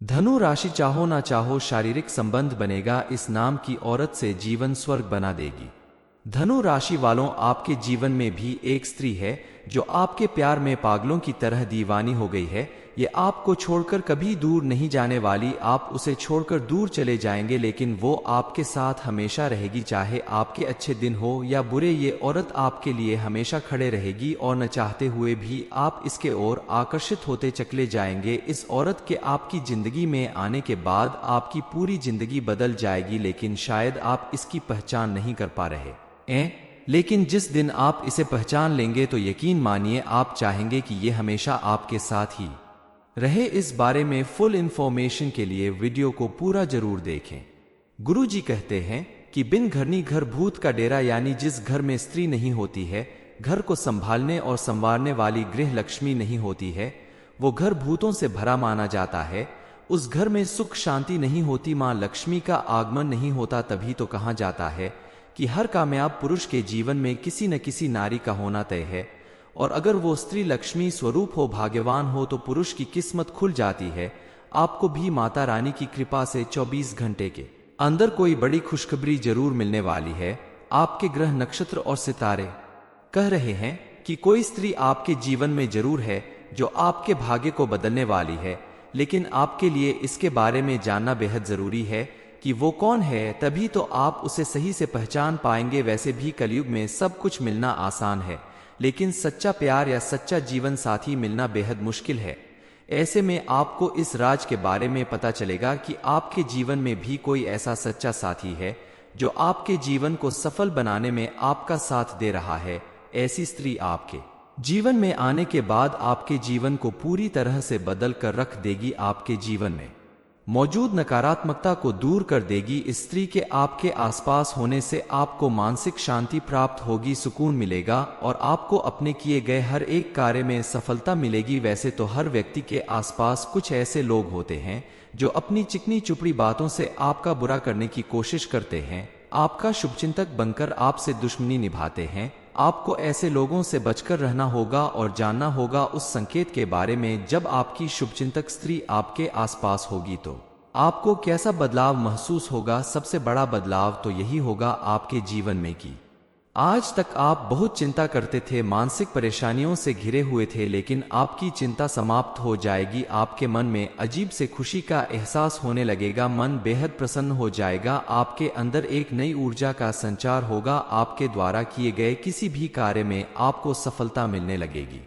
धनु राशि, चाहो ना चाहो शारीरिक संबंध बनेगा। इस नाम की औरत से जीवन स्वर्ग बना देगी। धनु राशि वालों, आपके जीवन में भी एक स्त्री है जो आपके प्यार में पागलों की तरह दीवानी हो गई है। ये आपको छोड़कर कभी दूर नहीं जाने वाली। आप उसे छोड़कर दूर चले जाएंगे लेकिन वो आपके साथ हमेशा रहेगी, चाहे आपके अच्छे दिन हो या बुरे। ये औरत आपके लिए हमेशा खड़े रहेगी और न चाहते हुए भी आप इसके ओर आकर्षित होते चले जाएंगे। इस औरत के आपकी जिंदगी में आने के बाद आपकी पूरी जिंदगी बदल जाएगी, लेकिन शायद आप इसकी पहचान नहीं कर पा रहे लेकिन जिस दिन आप इसे पहचान लेंगे तो यकीन मानिए आप चाहेंगे कि ये हमेशा आपके साथ ही रहे। इस बारे में फुल इंफॉर्मेशन के लिए वीडियो को पूरा जरूर देखें। गुरुजी कहते हैं कि बिन घरनी घर भूत का डेरा, यानी जिस घर में स्त्री नहीं होती है, घर को संभालने और संवारने वाली गृह लक्ष्मी नहीं होती है, वो घर भूतों से भरा माना जाता है। उस घर में सुख शांति नहीं होती, मां लक्ष्मी का आगमन नहीं होता। तभी तो कहा जाता है कि हर कामयाब पुरुष के जीवन में किसी न किसी नारी का होना तय है, और अगर वो स्त्री लक्ष्मी स्वरूप हो, भाग्यवान हो, तो पुरुष की किस्मत खुल जाती है। आपको भी माता रानी की कृपा से 24 घंटे के अंदर कोई बड़ी खुशखबरी जरूर मिलने वाली है। आपके ग्रह नक्षत्र और सितारे कह रहे हैं कि कोई स्त्री आपके जीवन में जरूर है जो आपके भाग्य को बदलने वाली है, लेकिन आपके लिए इसके बारे में जानना बेहद जरूरी है कि वो कौन है, तभी तो आप उसे सही से पहचान पाएंगे। वैसे भी कलयुग में सब कुछ मिलना आसान है, लेकिन सच्चा प्यार या सच्चा जीवन साथी मिलना बेहद मुश्किल है। ऐसे में आपको इस राज के बारे में पता चलेगा कि आपके जीवन में भी कोई ऐसा सच्चा साथी है जो आपके जीवन को सफल बनाने में आपका साथ दे रहा है। ऐसी स्त्री आपके जीवन में आने के बाद आपके जीवन को पूरी तरह से बदल कर रख देगी। आपके जीवन में मौजूद नकारात्मकता को दूर कर देगी। इस स्त्री के आपके आसपास होने से आपको मानसिक शांति प्राप्त होगी, सुकून मिलेगा और आपको अपने किए गए हर एक कार्य में सफलता मिलेगी। वैसे तो हर व्यक्ति के आसपास कुछ ऐसे लोग होते हैं जो अपनी चिकनी चुपड़ी बातों से आपका बुरा करने की कोशिश करते हैं, आपका शुभचिंतक बनकर आपसे दुश्मनी निभाते हैं। आपको ऐसे लोगों से बचकर रहना होगा और जानना होगा उस संकेत के बारे में जब आपकी शुभचिंतक स्त्री आपके आसपास होगी तो आपको कैसा बदलाव महसूस होगा। सबसे बड़ा बदलाव तो यही होगा आपके जीवन में कि आज तक आप बहुत चिंता करते थे, मानसिक परेशानियों से घिरे हुए थे, लेकिन आपकी चिंता समाप्त हो जाएगी। आपके मन में अजीब से खुशी का एहसास होने लगेगा, मन बेहद प्रसन्न हो जाएगा। आपके अंदर एक नई ऊर्जा का संचार होगा। आपके द्वारा किए गए किसी भी कार्य में आपको सफलता मिलने लगेगी।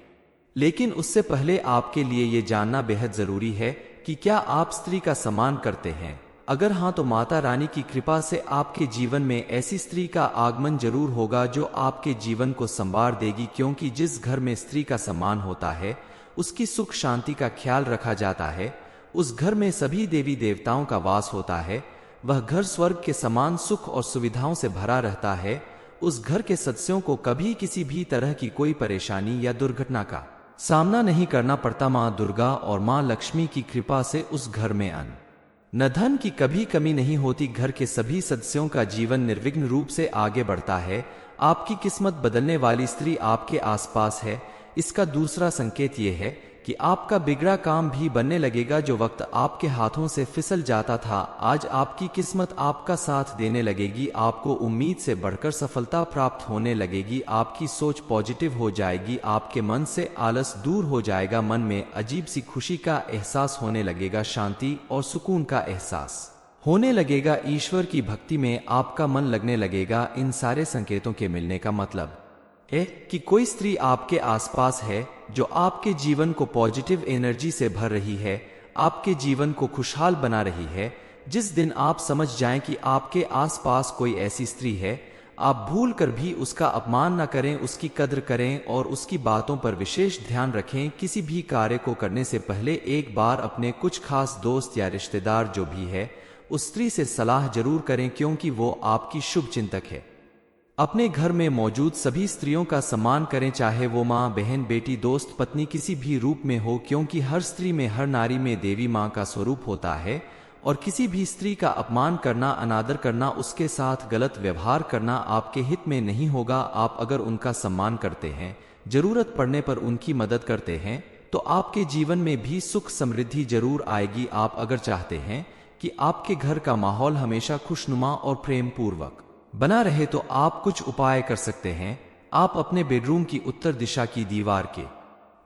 लेकिन उससे पहले आपके लिए ये जानना बेहद जरूरी है कि क्या आप स्त्री का सम्मान करते हैं। अगर हाँ, तो माता रानी की कृपा से आपके जीवन में ऐसी स्त्री का आगमन जरूर होगा जो आपके जीवन को संवार देगी, क्योंकि जिस घर में स्त्री का सम्मान होता है उसकी सुख शांति का ख्याल रखा जाता है। उस घर में सभी देवी देवताओं का वास होता है। वह घर स्वर्ग के समान सुख और सुविधाओं से भरा रहता है। उस घर के सदस्यों को कभी किसी भी तरह की कोई परेशानी या दुर्घटना का सामना नहीं करना पड़ता। माँ दुर्गा और माँ लक्ष्मी की कृपा से उस घर में अन्न न धन की कभी कमी नहीं होती। घर के सभी सदस्यों का जीवन निर्विघ्न रूप से आगे बढ़ता है। आपकी किस्मत बदलने वाली स्त्री आपके आसपास है। इसका दूसरा संकेत यह है कि आपका बिगड़ा काम भी बनने लगेगा। जो वक्त आपके हाथों से फिसल जाता था, आज आपकी किस्मत आपका साथ देने लगेगी। आपको उम्मीद से बढ़कर सफलता प्राप्त होने लगेगी। आपकी सोच पॉजिटिव हो जाएगी। आपके मन से आलस दूर हो जाएगा। मन में अजीब सी खुशी का एहसास होने लगेगा, शांति और सुकून का एहसास होने लगेगा। ईश्वर की भक्ति में आपका मन लगने लगेगा। इन सारे संकेतों के मिलने का मतलब है कि कोई स्त्री आपके आसपास है जो आपके जीवन को पॉजिटिव एनर्जी से भर रही है, आपके जीवन को खुशहाल बना रही है। जिस दिन आप समझ जाएं कि आपके आसपास कोई ऐसी स्त्री है, आप भूल कर भी उसका अपमान न करें, उसकी कद्र करें और उसकी बातों पर विशेष ध्यान रखें। किसी भी कार्य को करने से पहले एक बार अपने कुछ खास दोस्त या रिश्तेदार जो भी है उस स्त्री से सलाह जरूर करें, क्योंकि वो आपकी शुभ चिंतक है। अपने घर में मौजूद सभी स्त्रियों का सम्मान करें, चाहे वो माँ, बहन, बेटी, दोस्त, पत्नी किसी भी रूप में हो, क्योंकि हर स्त्री में, हर नारी में देवी माँ का स्वरूप होता है। और किसी भी स्त्री का अपमान करना, अनादर करना, उसके साथ गलत व्यवहार करना आपके हित में नहीं होगा। आप अगर उनका सम्मान करते हैं, जरूरत पड़ने पर उनकी मदद करते हैं, तो आपके जीवन में भी सुख समृद्धि जरूर आएगी। आप अगर चाहते हैं कि आपके घर का माहौल हमेशा खुशनुमा और प्रेम पूर्वक बना रहे तो आप कुछ उपाय कर सकते हैं। आप अपने बेडरूम की उत्तर दिशा की दीवार के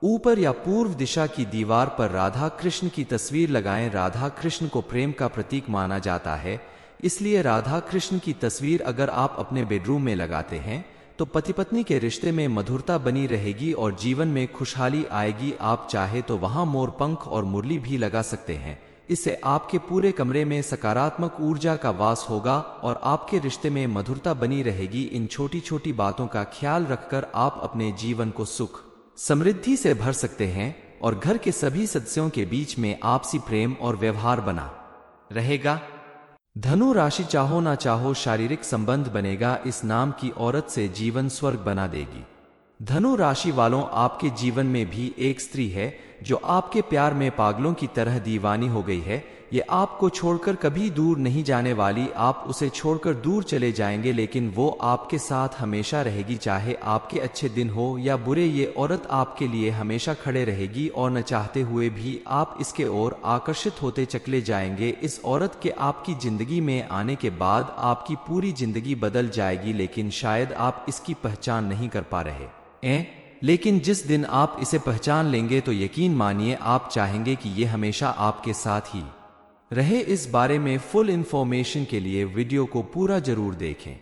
ऊपर या पूर्व दिशा की दीवार पर राधा कृष्ण की तस्वीर लगाएं। राधा कृष्ण को प्रेम का प्रतीक माना जाता है, इसलिए राधा कृष्ण की तस्वीर अगर आप अपने बेडरूम में लगाते हैं तो पति पत्नी के रिश्ते में मधुरता बनी रहेगी और जीवन में खुशहाली आएगी। आप चाहे तो वहां मोर पंख और मुरली भी लगा सकते हैं। इससे आपके पूरे कमरे में सकारात्मक ऊर्जा का वास होगा और आपके रिश्ते में मधुरता बनी रहेगी। इन छोटी छोटी बातों का ख्याल रखकर आप अपने जीवन को सुख समृद्धि से भर सकते हैं और घर के सभी सदस्यों के बीच में आपसी प्रेम और व्यवहार बना रहेगा। धनु राशि, चाहो ना चाहो शारीरिक संबंध बनेगा। इस नाम की औरत से जीवन स्वर्ग बना देगी। धनु राशि वालों, आपके जीवन में भी एक स्त्री है जो आपके प्यार में पागलों की तरह दीवानी हो गई है। ये आपको छोड़कर कभी दूर नहीं जाने वाली। आप उसे छोड़कर दूर चले जाएंगे लेकिन वो आपके साथ हमेशा रहेगी, चाहे आपके अच्छे दिन हो या बुरे। ये औरत आपके लिए हमेशा खड़े रहेगी और न चाहते हुए भी आप इसके ओर आकर्षित होते चले जाएंगे। इस औरत के आपकी जिंदगी में आने के बाद आपकी पूरी जिंदगी बदल जाएगी, लेकिन शायद आप इसकी पहचान नहीं कर पा रहे लेकिन जिस दिन आप इसे पहचान लेंगे तो यकीन मानिए आप चाहेंगे कि ये हमेशा आपके साथ ही रहे। इस बारे में फुल इंफॉर्मेशन के लिए वीडियो को पूरा जरूर देखें।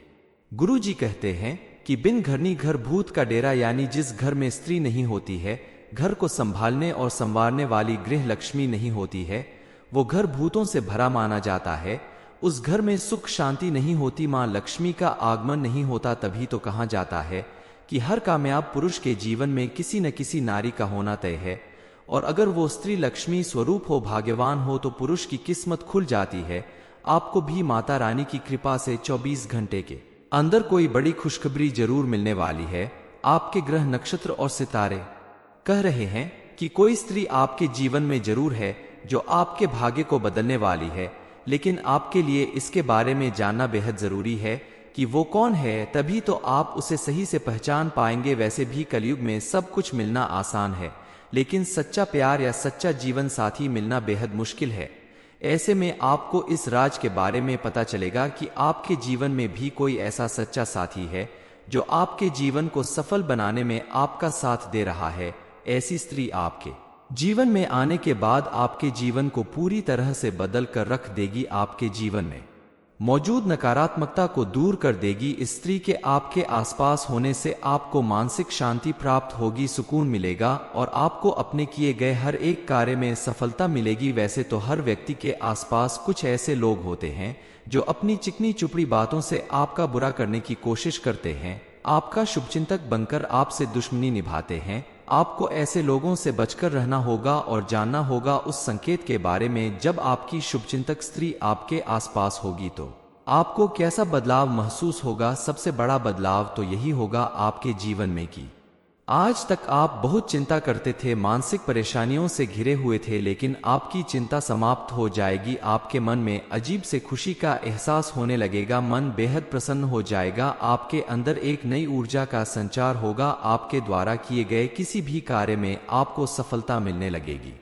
गुरुजी कहते हैं कि बिन घरनी घर भूत का डेरा, यानी जिस घर में स्त्री नहीं होती है, घर को संभालने और संवारने वाली गृह लक्ष्मी नहीं होती है, वो घर भूतों से भरा माना जाता है। उस घर में सुख शांति नहीं होती, मां लक्ष्मी का आगमन नहीं होता। तभी तो कहा जाता है कि हर कामयाब पुरुष के जीवन में किसी न किसी नारी का होना तय है, और अगर वो स्त्री लक्ष्मी स्वरूप हो, भाग्यवान हो, तो पुरुष की किस्मत खुल जाती है। आपको भी माता रानी की कृपा से 24 घंटे के अंदर कोई बड़ी खुशखबरी जरूर मिलने वाली है। आपके ग्रह नक्षत्र और सितारे कह रहे हैं कि कोई स्त्री आपके जीवन में जरूर है जो आपके भाग्य को बदलने वाली है, लेकिन आपके लिए इसके बारे में जानना बेहद जरूरी है कि वो कौन है, तभी तो आप उसे सही से पहचान पाएंगे। वैसे भी कलयुग में सब कुछ मिलना आसान है, लेकिन सच्चा प्यार या सच्चा जीवन साथी मिलना बेहद मुश्किल है। ऐसे में आपको इस राज के बारे में पता चलेगा कि आपके जीवन में भी कोई ऐसा सच्चा साथी है जो आपके जीवन को सफल बनाने में आपका साथ दे रहा है। ऐसी स्त्री आपके जीवन में आने के बाद आपके जीवन को पूरी तरह से बदल कर रख देगी। आपके जीवन में मौजूद नकारात्मकता को दूर कर देगी। इस स्त्री के आपके आसपास होने से आपको मानसिक शांति प्राप्त होगी, सुकून मिलेगा और आपको अपने किए गए हर एक कार्य में सफलता मिलेगी। वैसे तो हर व्यक्ति के आसपास कुछ ऐसे लोग होते हैं जो अपनी चिकनी चुपड़ी बातों से आपका बुरा करने की कोशिश करते हैं, आपका शुभचिंतक बनकर आपसे दुश्मनी निभाते हैं। आपको ऐसे लोगों से बचकर रहना होगा और जानना होगा उस संकेत के बारे में। जब आपकी शुभचिंतक स्त्री आपके आसपास होगी तो आपको कैसा बदलाव महसूस होगा? सबसे बड़ा बदलाव तो यही होगा आपके जीवन में कि आज तक आप बहुत चिंता करते थे, मानसिक परेशानियों से घिरे हुए थे, लेकिन आपकी चिंता समाप्त हो जाएगी। आपके मन में अजीब से खुशी का एहसास होने लगेगा, मन बेहद प्रसन्न हो जाएगा। आपके अंदर एक नई ऊर्जा का संचार होगा। आपके द्वारा किए गए किसी भी कार्य में आपको सफलता मिलने लगेगी।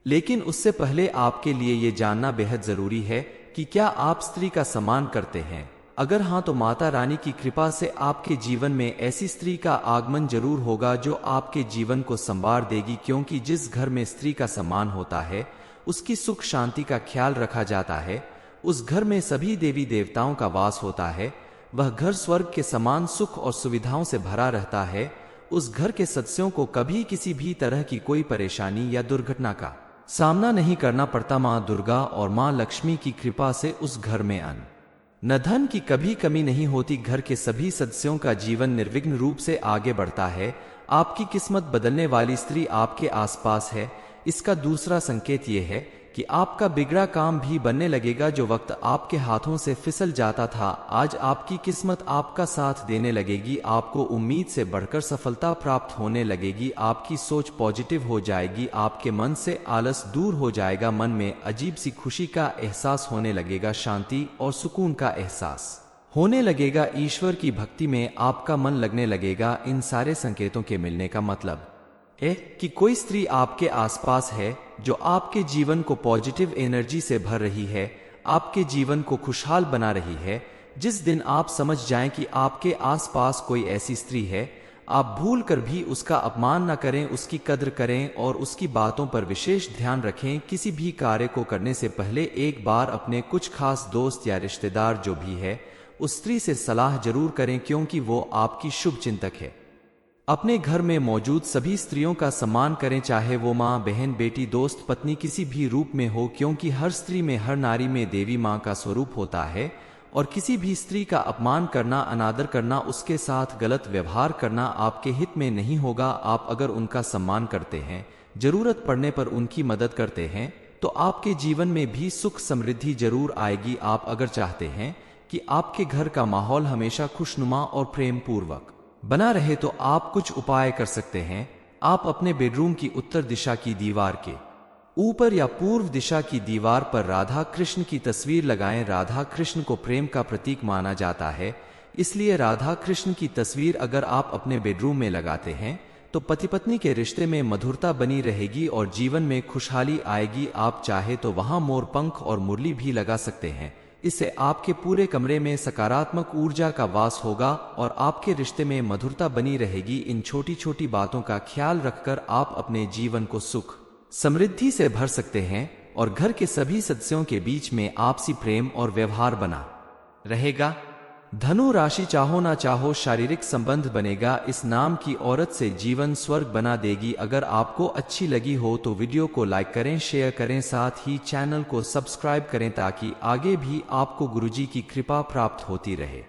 लेकिन उससे पहले आपके लिए ये जानना बेहद जरूरी है कि क्या आप स्त्री का सम्मान करते हैं। अगर हाँ तो माता रानी की कृपा से आपके जीवन में ऐसी स्त्री का आगमन जरूर होगा जो आपके जीवन को संवार देगी, क्योंकि जिस घर में स्त्री का सम्मान होता है उसकी सुख शांति का ख्याल रखा जाता है। उस घर में सभी देवी देवताओं का वास होता है। वह घर स्वर्ग के समान सुख और सुविधाओं से भरा रहता है। उस घर के सदस्यों को कभी किसी भी तरह की कोई परेशानी या दुर्घटना का सामना नहीं करना पड़ता। माँ दुर्गा और माँ लक्ष्मी की कृपा से उस घर में अन्न न धन की कभी कमी नहीं होती। घर के सभी सदस्यों का जीवन निर्विघ्न रूप से आगे बढ़ता है। आपकी किस्मत बदलने वाली स्त्री आपके आसपास है। इसका दूसरा संकेत ये है कि आपका बिगड़ा काम भी बनने लगेगा। जो वक्त आपके हाथों से फिसल जाता था, आज आपकी किस्मत आपका साथ देने लगेगी। आपको उम्मीद से बढ़कर सफलता प्राप्त होने लगेगी। आपकी सोच पॉजिटिव हो जाएगी। आपके मन से आलस दूर हो जाएगा। मन में अजीब सी खुशी का एहसास होने लगेगा। शांति और सुकून का एहसास होने लगेगा। ईश्वर की भक्ति में आपका मन लगने लगेगा। इन सारे संकेतों के मिलने का मतलब कि कोई स्त्री आपके आसपास है जो आपके जीवन को पॉजिटिव एनर्जी से भर रही है, आपके जीवन को खुशहाल बना रही है। जिस दिन आप समझ जाएं कि आपके आसपास कोई ऐसी स्त्री है, आप भूल कर भी उसका अपमान न करें, उसकी कद्र करें और उसकी बातों पर विशेष ध्यान रखें। किसी भी कार्य को करने से पहले एक बार अपने कुछ खास दोस्त या रिश्तेदार जो भी है उस स्त्री से सलाह जरूर करें, क्योंकि वो आपकी शुभ चिंतक है। अपने घर में मौजूद सभी स्त्रियों का सम्मान करें, चाहे वो माँ, बहन, बेटी, दोस्त, पत्नी किसी भी रूप में हो, क्योंकि हर स्त्री में, हर नारी में देवी माँ का स्वरूप होता है और किसी भी स्त्री का अपमान करना, अनादर करना, उसके साथ गलत व्यवहार करना आपके हित में नहीं होगा। आप अगर उनका सम्मान करते हैं, जरूरत पड़ने पर उनकी मदद करते हैं, तो आपके जीवन में भी सुख समृद्धि जरूर आएगी। आप अगर चाहते हैं कि आपके घर का माहौल हमेशा खुशनुमा और प्रेम पूर्वक बना रहे तो आप कुछ उपाय कर सकते हैं। आप अपने बेडरूम की उत्तर दिशा की दीवार के ऊपर या पूर्व दिशा की दीवार पर राधा कृष्ण की तस्वीर लगाएं। राधा कृष्ण को प्रेम का प्रतीक माना जाता है, इसलिए राधा कृष्ण की तस्वीर अगर आप अपने बेडरूम में लगाते हैं तो पति पत्नी के रिश्ते में मधुरता बनी रहेगी और जीवन में खुशहाली आएगी। आप चाहे तो वहां मोर पंख और मुरली भी लगा सकते हैं। इससे आपके पूरे कमरे में सकारात्मक ऊर्जा का वास होगा और आपके रिश्ते में मधुरता बनी रहेगी। इन छोटी छोटी बातों का ख्याल रखकर आप अपने जीवन को सुख समृद्धि से भर सकते हैं और घर के सभी सदस्यों के बीच में आपसी प्रेम और व्यवहार बना रहेगा। धनु राशि, चाहो ना चाहो शारीरिक संबंध बनेगा। इस नाम की औरत से जीवन स्वर्ग बना देगी। अगर आपको अच्छी लगी हो तो वीडियो को लाइक करें, शेयर करें, साथ ही चैनल को सब्सक्राइब करें ताकि आगे भी आपको गुरुजी की कृपा प्राप्त होती रहे।